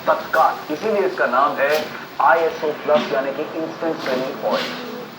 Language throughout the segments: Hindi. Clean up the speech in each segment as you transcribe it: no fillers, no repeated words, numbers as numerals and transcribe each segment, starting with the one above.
तत्काल। इसीलिए इसका नाम है ISO प्लस यानी कि इंस्टेंट स्लिमिंग ऑयल।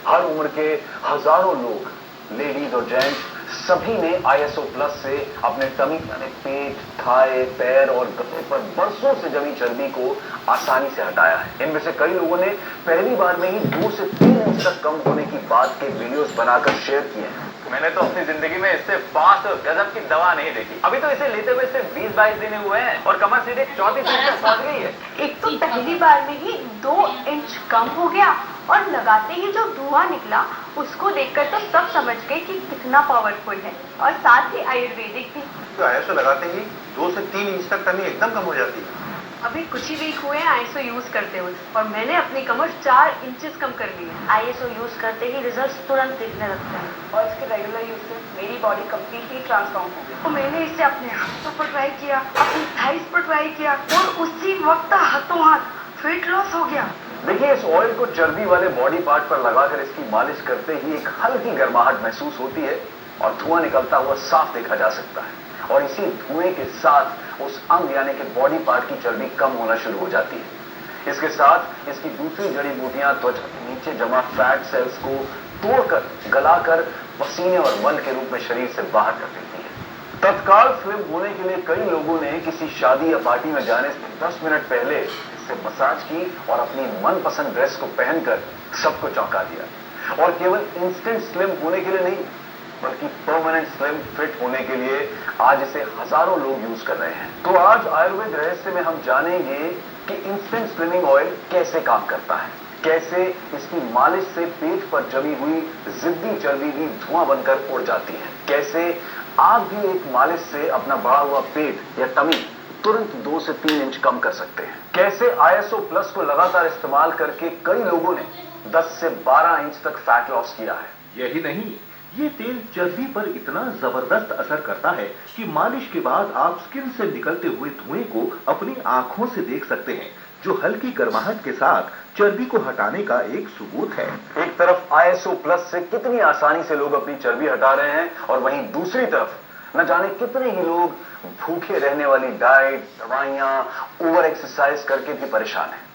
हर उम्र के हजारों लोग, लेडीज और जेंट्स, सभी ने ISO प्लस से अपने टमी यानी पेट, थाई, पैर और गले पर बरसों से जमी चर्बी को आसानी से हटाया है। इनमें से कई लोगों ने पहली बार में ही 2 से 3 इंच तक कम होने की बात के वीडियोस बनाकर शेयर किए हैं। मैंने तो अपनी जिंदगी में इससे 5 गजब की दवा नहीं देखी। अभी तो इसे लेते हुए सिर्फ 20-22 दिन हुए हैं और कमर सीधे 34 इंच तक पहुंच गई है। एक तो पहली बार में ही 2 इंच कम हो गया और लगाते ही जो धुआं निकला उसको देखकर तो सब समझ गए कि कितना पावरफुल है और साथ ही आयुर्वेदिक भी। तो ISO लगाते ही 2 से 3 इंच तक टमी एकदम कम हो जाती है। अभी कुछ ही वीक हुए हैं ISO यूज करते हुए और मैंने अपनी कमर 4 इंचेस कम कर ली है। ISO यूज करते ही रिजल्ट्स तुरंत दिखने लगते हैं और इसके रेगुलर यूज से मेरी बॉडी कंप्लीटली ट्रांसफॉर्म हो गई। तो मैंने इसे अपने हाथों पर ट्राई किया, अपनी थाइस पर ट्राई किया और उसी वक्त हाथों हाथ वेट लॉस हो गया। देखिए, इस ऑयल को चर्बी वाले बॉडी पार्ट पर लगाकर इसकी मालिश करते ही एक हल्की गर्माहट महसूस होती है और धुआं निकलता हुआ साफ देखा जा सकता है। और इसी धुएं के साथ उस अंग यानी कि बॉडी पार्ट की चर्बी कम होना शुरू हो जाती है। इसके साथ इसकी दूसरी जड़ी बूटियां त्वचा के नीचे जमा फैट सेल्स को तोड़कर, गलाकर पसीने और मल के रूप में शरीर से बाहर कर देती है। तत्काल स्लिम होने के लिए कई लोगों ने किसी शादी या पार्टी में जाने से 10 मिनट पहले इससे मसाज की और अपनी मनपसंद ड्रेस को पहनकर सबको चौंका दिया। और केवल इंस्टेंट स्लिम होने के लिए नहीं, बल्कि परमानेंट स्लिम फिट होने के लिए आज इसे हजारों लोग यूज कर रहे हैं। तो आज आयुर्वेद रहस्य में हम जानेंगे कि इंस्टेंट स्लिमिंग ऑयल कैसे काम करता है, कैसे इसकी मालिश से पेट पर जमी हुई जिद्दी चर्बी भी धुआं बनकर उड़ जाती है, कैसे आप भी एक मालिश से अपना बढ़ा हुआ पेट या टमी तुरंत 2 से 3 इंच कम कर सकते हैं, कैसे ISO प्लस को लगातार इस्तेमाल करके कई लोगों ने 10 से 12 इंच तक फैट लॉस किया है। यही नहीं, ये तेल चर्बी पर इतना जबरदस्त असर करता है कि मालिश के बाद आप स्किन से निकलते हुए धुएं को अपनी आंखों से देख सकते हैं, जो हल्की गर्माहट के साथ चर्बी को हटाने का एक सबूत है। एक तरफ ISO प्लस से कितनी आसानी से लोग अपनी चर्बी हटा रहे हैं और वहीं दूसरी तरफ न जाने कितने ही लोग भूखे रहने वाली डाइट, दवाइयां, ओवर एक्सरसाइज करके भी परेशान हैं।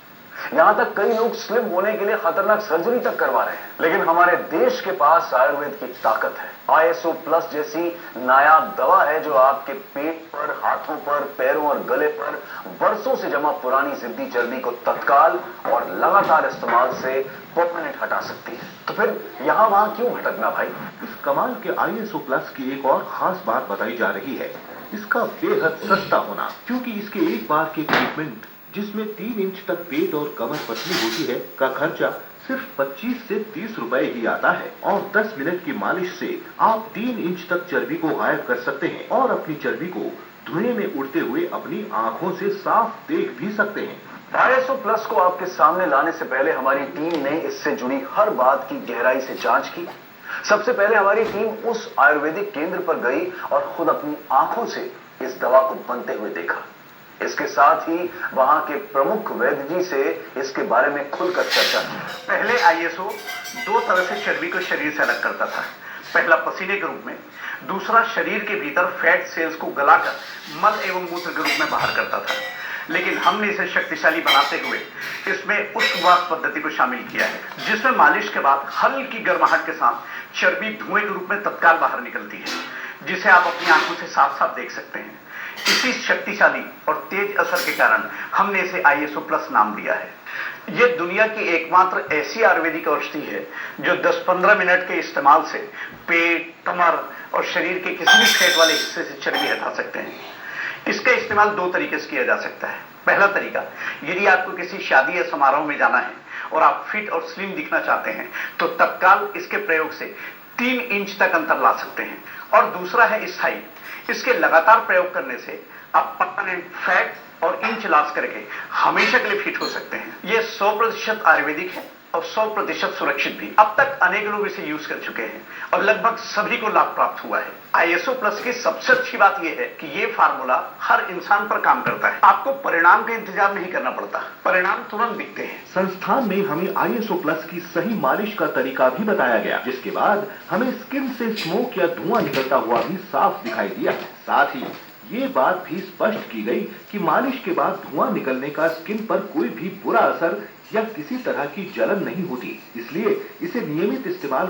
यहां तक कई लोग स्लिम होने के लिए खतरनाक सर्जरी तक करवा रहे हैं। लेकिन हमारे देश के पास आयुर्वेद की ताकत है। ISO प्लस जैसी नायाब दवा है जो आपके पेट पर, हाथों पर, पैरों और गले पर बरसों से जमा पुरानी जिद्दी चर्बी को तत्काल और लगातार इस्तेमाल से परमानेंट हटा सकती है। तो फिर यहां वहां क्यों भटकना भाई? इस कमाल के ISO प्लस की एक और खास बात बताई जा रही है, इसका बेहद सस्ता होना। क्योंकि इसके एक बार के ट्रीटमेंट जिसमें 3 इंच तक पेट और कमर पतली होती है का खर्चा सिर्फ 25 से 30 रुपए ही आता है और 10 मिनट की मालिश से आप 3 इंच तक चर्बी को गायब कर सकते हैं और अपनी चर्बी को धुएं में उड़ते हुए अपनी आंखों से साफ देख भी सकते हैं। ISO प्लस को आपके सामने लाने से पहले हमारी टीम ने इससे जुड़ी हर बात की गहराई से जांच की। सबसे पहले हमारी टीम उस आयुर्वेदिक केंद्र पर गई और खुद अपनी आंखों से इस दवा को बनते हुए देखा। इसके साथ ही वहां के प्रमुख वैद्य जी से इसके बारे में खुलकर चर्चा की। पहले ISO 2 तरह से चर्बी को शरीर से अलग करता था। पहला पसीने के रूप में, दूसरा शरीर के भीतर फैट सेल्स को गलाकर मल एवं मूत्र के रूप में बाहर करता था। लेकिन हमने इसे शक्तिशाली बनाते हुए इसमें उच्छ्वास पद्धति को शामिल किया है, जिसमें मालिश के बाद हल्की गर्माहट के साथ चर्बी धुएं के रूप में तत्काल बाहर निकलती है, जिसे आप अपनी आंखों से साफ साफ देख सकते हैं। इसी शक्तिशाली और तेज असर के कारण हमने इसे ISO प्लस नाम दिया है। यह दुनिया की एकमात्र ऐसी आयुर्वेदिक औषधि है जो 10-15 मिनट के इस्तेमाल से पेट, कमर और शरीर के किसी भी फैट वाले हिस्से से चर्बी हटा सकते हैं। इसका इस्तेमाल 2 तरीके से किया जा सकता है। पहला तरीका, यदि आपको किसी शादी या समारोह में जाना है और आप फिट और स्लिम दिखना चाहते हैं तो तत्काल इसके प्रयोग से 3 इंच तक अंतर ला सकते हैं। और दूसरा है स्थायी। इसके लगातार प्रयोग करने से आप परमानेंट फैट और इंच लॉस करके हमेशा के लिए फिट हो सकते हैं। यह 100% आयुर्वेदिक है और 100% सुरक्षित भी। अब तक अनेक लोग इसे यूज कर चुके हैं और लगभग सभी को लाभ प्राप्त हुआ है। ISO प्लस की सबसे अच्छी बात यह है कि यह फार्मूला हर इंसान पर काम करता है। आपको परिणाम का इंतजार नहीं करना पड़ता, परिणाम तुरंत दिखते हैं। संस्थान में हमें ISO प्लस की सही मालिश का तरीका भी बताया गया, जिसके बाद हमें स्किन से स्मोक या धुआं निकलता हुआ भी साफ दिखाई दिया। साथ ही ये बात भी स्पष्ट की गई कि मालिश के बाद धुआं निकलने का स्किन पर कोई भी बुरा असर या किसी तरह की जलन नहीं होती, इसलिए इसे नियमित इस्तेमाल